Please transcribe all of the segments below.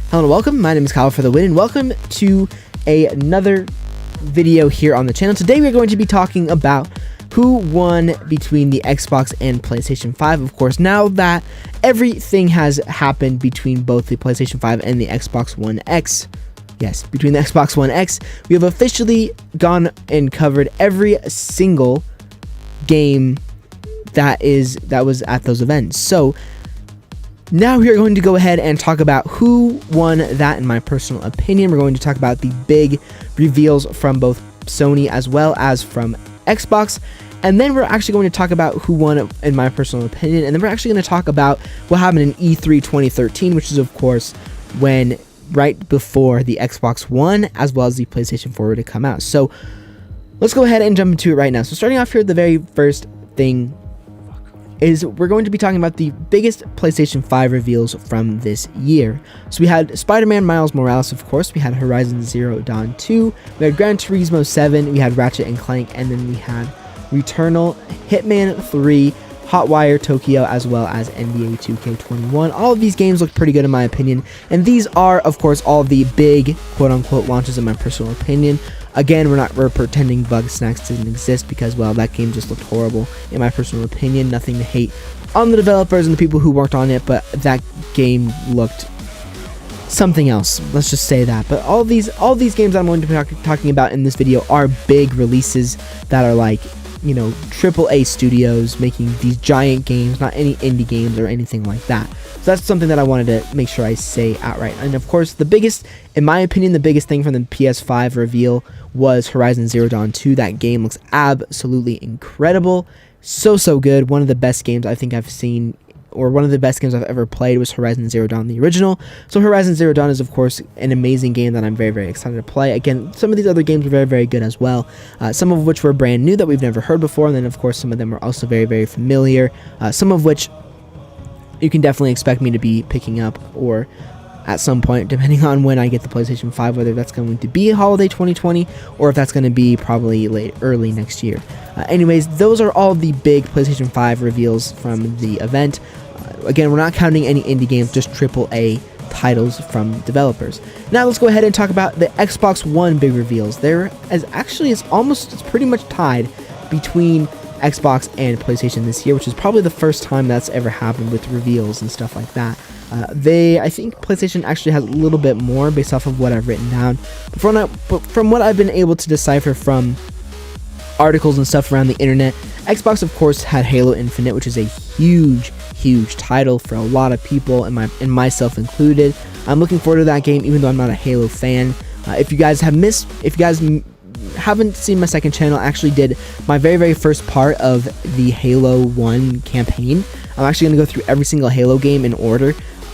Hello and welcome, my name is Kyle FtW and welcome to another video here on the channel. Today we're going to be talking about who won between the Xbox and PlayStation 5. Of course, now that everything has happened between both the PlayStation 5 and the Xbox One X. Yes, between the Xbox One X, we have officially gone and covered every single game that was at those events. So now we are going to go ahead and talk about who won that in my personal opinion. We're going to talk about the big reveals from both Sony as well as from Xbox. And then we're actually going to talk about who won in my personal opinion. And then we're actually going to talk about what happened in E3 2013, which is of course when right before the Xbox One as well as the PlayStation 4 were to come out. So let's go ahead and jump into it right now. So starting off here, the very first thing is we're going to be talking about the biggest PlayStation 5 reveals from this year. So we had Spider-Man Miles Morales, of course, we had Horizon Zero Dawn 2, we had Gran Turismo 7, we had Ratchet and Clank, and then we had Returnal, Hitman 3, Hotwire Tokyo, as well as NBA 2K21. All of these games look pretty good in my opinion, and these are, of course, all the big quote-unquote launches in my personal opinion. Again, we're pretending Bugsnax didn't exist because, well, that game just looked horrible in my personal opinion. Nothing to hate on the developers and the people who worked on it, but that game looked something else. Let's just say that. But all these games I'm going to be talking about in this video are big releases that are like, you know, AAA studios making these giant games, not any indie games or anything like that. So that's something that I wanted to make sure I say outright. And of course, the biggest, in my opinion, the biggest thing from the PS5 reveal was Horizon Zero Dawn 2. That game looks absolutely incredible. So good. One of the best games I think I've seen, or one of the best games I've ever played, was Horizon Zero Dawn, the original. So Horizon Zero Dawn is, of course, an amazing game that I'm very excited to play. Again, some of these other games were very good as well, some of which were brand new that we've never heard before, and then, of course, some of them are also very familiar, some of which you can definitely expect me to be picking up, or at some point, depending on when I get the PlayStation 5, whether that's going to be holiday 2020, or if that's going to be probably early next year. Anyways, those are all the big PlayStation 5 reveals from the event. Again, we're not counting any indie games, just AAA titles from developers. Now let's go ahead and talk about the Xbox One big reveals. It's pretty much tied between Xbox and PlayStation this year, which is probably the first time that's ever happened with reveals and stuff like that. I think PlayStation actually has a little bit more based off of what I've written down. But from what I've been able to decipher from articles and stuff around the internet, Xbox, of course, had Halo Infinite, which is a huge title for a lot of people, and myself included. I'm looking forward to that game, even though I'm not a Halo fan. If you guys haven't seen my second channel, I actually did my very first part of the Halo 1 campaign. I'm actually going to go through every single Halo game in order,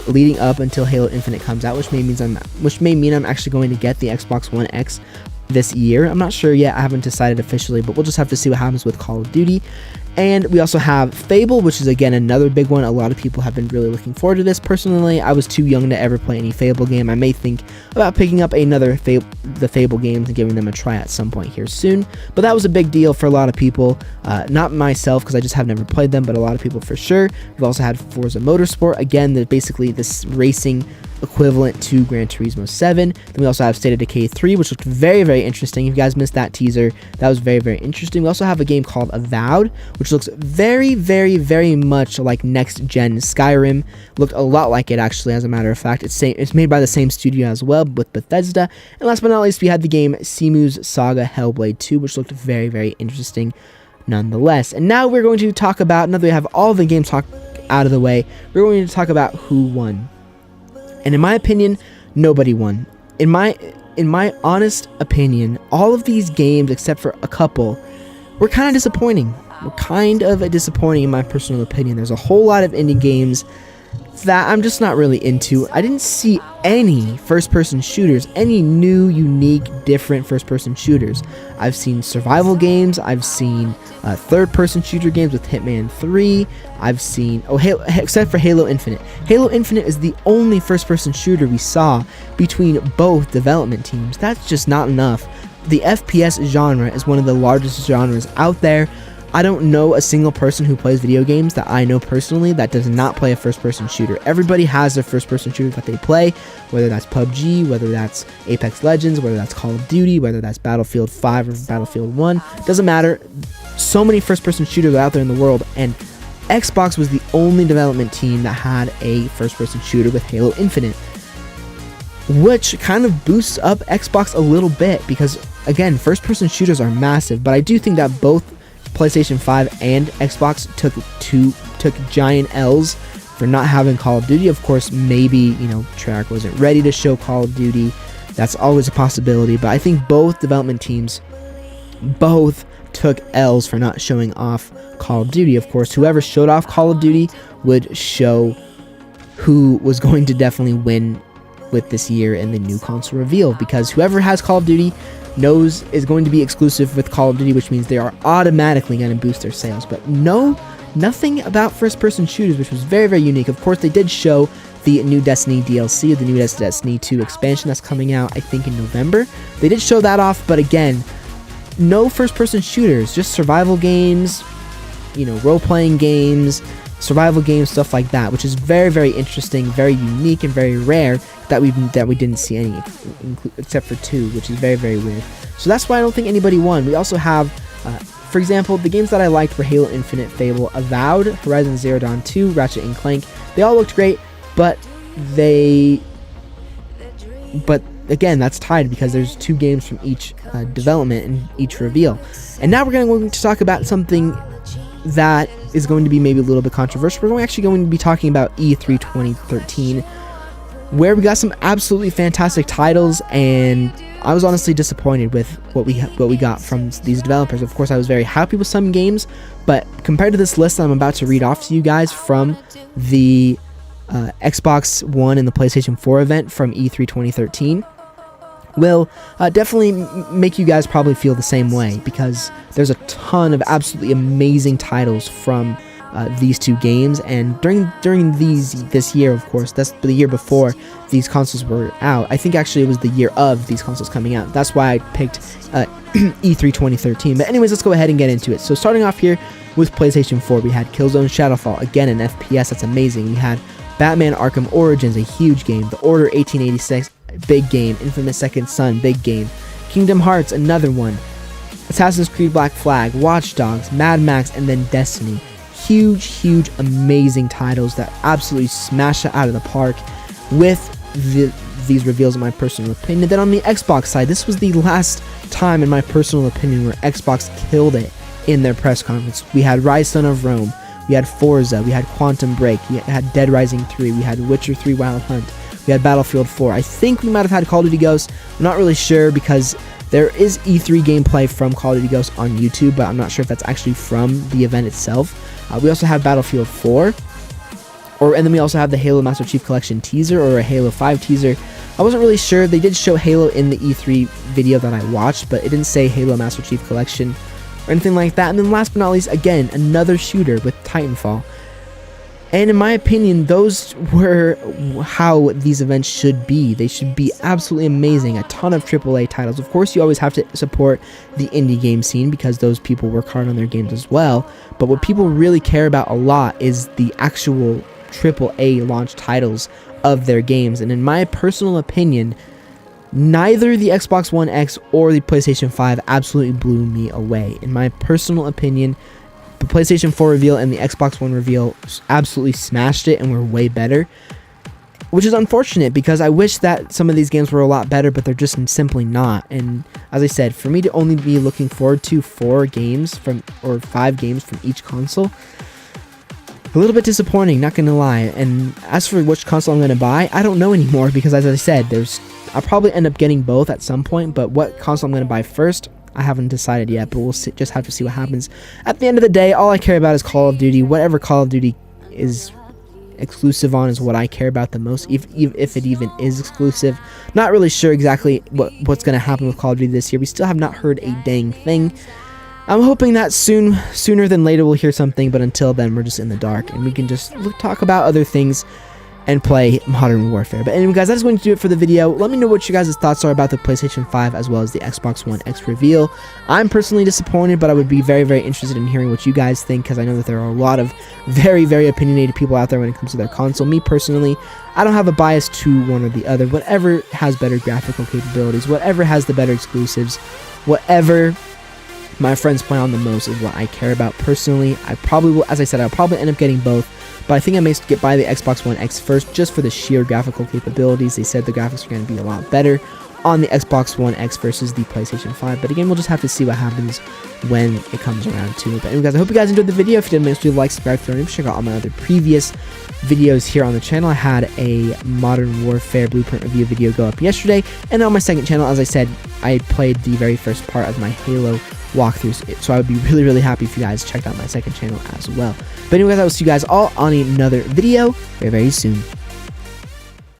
leading up until Halo Infinite comes out, which may mean I'm actually going to get the Xbox One X this year. I'm not sure yet, I haven't decided officially, but we'll just have to see what happens with Call of Duty. And we also have Fable, which is again another big one. A lot of people have been really looking forward to this. Personally, I was too young to ever play any Fable game. I may think about picking up the Fable games and giving them a try at some point here soon. But that was a big deal for a lot of people. Not myself, because I just have never played them, but a lot of people for sure. We've also had Forza Motorsport, again, basically this racing equivalent to Gran Turismo 7. Then we also have State of Decay 3, which looked very interesting. If you guys missed that teaser, that was very interesting. We also have a game called Avowed, which looks very much like next-gen Skyrim. Looked a lot like it, actually, as a matter of fact. It's made by the same studio as well, with Bethesda. And last but not least, we had the game Simu's Saga Hellblade 2, which looked very interesting nonetheless. And now we're going to talk about, now that we have all the games talk out of the way, we're going to talk about who won. And in my opinion, nobody won. In my honest opinion, all of these games, except for a couple, were kind of disappointing. In my personal opinion. There's a whole lot of indie games that I'm just not really into. I didn't see any first-person shooters, any new, unique, different first-person shooters. I've seen survival games, I've seen third-person shooter games with Hitman 3, I've seen, except for Halo Infinite. Halo Infinite is the only first-person shooter we saw between both development teams. That's just not enough. The FPS genre is one of the largest genres out there. I don't know a single person who plays video games that I know personally that does not play a first-person shooter. Everybody has their first-person shooter that they play, whether that's PUBG, whether that's Apex Legends, whether that's Call of Duty, whether that's Battlefield 5 or Battlefield 1. Doesn't matter. So many first-person shooters out there in the world, and Xbox was the only development team that had a first-person shooter with Halo Infinite, which kind of boosts up Xbox a little bit because, again, first-person shooters are massive, but I do think that both PlayStation 5 and Xbox took giant L's for not having Call of Duty. Of course, maybe, Treyarch wasn't ready to show Call of Duty. That's always a possibility, but I think both development teams took L's for not showing off Call of Duty. Of course, whoever showed off Call of Duty would show who was going to definitely win with this year in the new console reveal, because whoever has Call of Duty knows is going to be exclusive with Call of Duty, which means they are automatically going to boost their sales. But nothing about first-person shooters, which was very, very unique. Of course, they did show the new Destiny DLC, the new Destiny 2 expansion that's coming out, I think, in November. They did show that off, but again, no first-person shooters, just survival games, role-playing games, survival games, stuff like that, which is very, very interesting, very unique, and very rare that we didn't see any, except for 2, which is very, very weird. So that's why I don't think anybody won. We also have, for example, the games that I liked were Halo Infinite, Fable, Avowed, Horizon Zero Dawn 2, Ratchet & Clank. They all looked great, but again, that's tied because there's 2 games from each development and each reveal. And now we're going to talk about something that is going to be maybe a little bit controversial. We're actually going to be talking about E3 2013, where we got some absolutely fantastic titles, and I was honestly disappointed with what we got from these developers. Of course, I was very happy with some games, but compared to this list I'm about to read off to you guys from the Xbox One and the PlayStation 4 event from E3 2013, will definitely make you guys probably feel the same way, because there's a ton of absolutely amazing titles from these 2 games. And during this year, of course, that's the year before these consoles were out. I think actually it was the year of these consoles coming out. That's why I picked E3 2013. But anyways, let's go ahead and get into it. So starting off here with PlayStation 4, we had Killzone Shadowfall, again an FPS that's amazing. We had Batman Arkham Origins, a huge game. The Order 1886, big game. Infamous Second Son, big game. Kingdom Hearts, another one. Assassin's Creed Black Flag, Watch Dogs, Mad Max, and then Destiny. Huge, amazing titles that absolutely smash it out of the park with these reveals, in my personal opinion. Then on the Xbox side, this was the last time, in my personal opinion, where Xbox killed it in their press conference. We had Rise Son of Rome, we had Forza, we had Quantum Break, we had Dead Rising 3, we had Witcher 3 Wild Hunt, we had Battlefield 4. I think we might have had Call of Duty Ghosts. I'm not really sure, because there is E3 gameplay from Call of Duty Ghosts on YouTube, but I'm not sure if that's actually from the event itself. We also have Battlefield 4, and then we also have the Halo Master Chief Collection teaser, or a Halo 5 teaser. I wasn't really sure. They did show Halo in the E3 video that I watched, but it didn't say Halo Master Chief Collection or anything like that. And then last but not least, again, another shooter with Titanfall. And in my opinion, those were how these events should be. They should be absolutely amazing. A ton of AAA titles. Of course, you always have to support the indie game scene, because those people work hard on their games as well. But what people really care about a lot is the actual AAA launch titles of their games. And in my personal opinion, neither the Xbox One X or the PlayStation 5 absolutely blew me away. In my personal opinion, the PlayStation 4 reveal and the Xbox One reveal absolutely smashed it and were way better, which is unfortunate, because I wish that some of these games were a lot better, but they're just simply not. And as I said, for me to only be looking forward to 5 games from each console, a little bit disappointing, not gonna lie. And as for which console I'm gonna buy, I don't know anymore, because as I said, I'll probably end up getting both at some point, but what console I'm gonna buy first, I haven't decided yet, but we'll just have to see what happens. At the end of the day, all I care about is Call of Duty. Whatever Call of Duty is exclusive on is what I care about the most, if it even is exclusive. Not really sure exactly what's going to happen with Call of Duty this year. We still have not heard a dang thing. I'm hoping that sooner than later we'll hear something, but until then, we're just in the dark, and we can just talk about other things and play Modern Warfare. But anyway, guys, that is going to do it for the video. Let me know what you guys' thoughts are about the PlayStation 5 as well as the Xbox One X reveal. I'm personally disappointed, but I would be very, very interested in hearing what you guys think, because I know that there are a lot of very, very opinionated people out there when it comes to their console. Me personally, I don't have a bias to one or the other. Whatever has better graphical capabilities, whatever has the better exclusives, whatever my friends play on the most is what I care about personally. I probably will, as I said, I'll probably end up getting both, but I think I may buy the Xbox One X first just for the sheer graphical capabilities. They said the graphics are going to be a lot better on the Xbox One X versus the PlayStation 5, but again, we'll just have to see what happens when it comes around to it. But anyway, guys, I hope you guys enjoyed the video. If you did, make sure you like, subscribe, check out all my other previous videos here on the channel. I had a Modern Warfare Blueprint review video go up yesterday, and on my second channel, as I said, I played the very first part of my Halo walkthroughs, so I would be really, really happy if you guys checked out my second channel as well. But anyway, guys, I will see you guys all on another video very, very soon.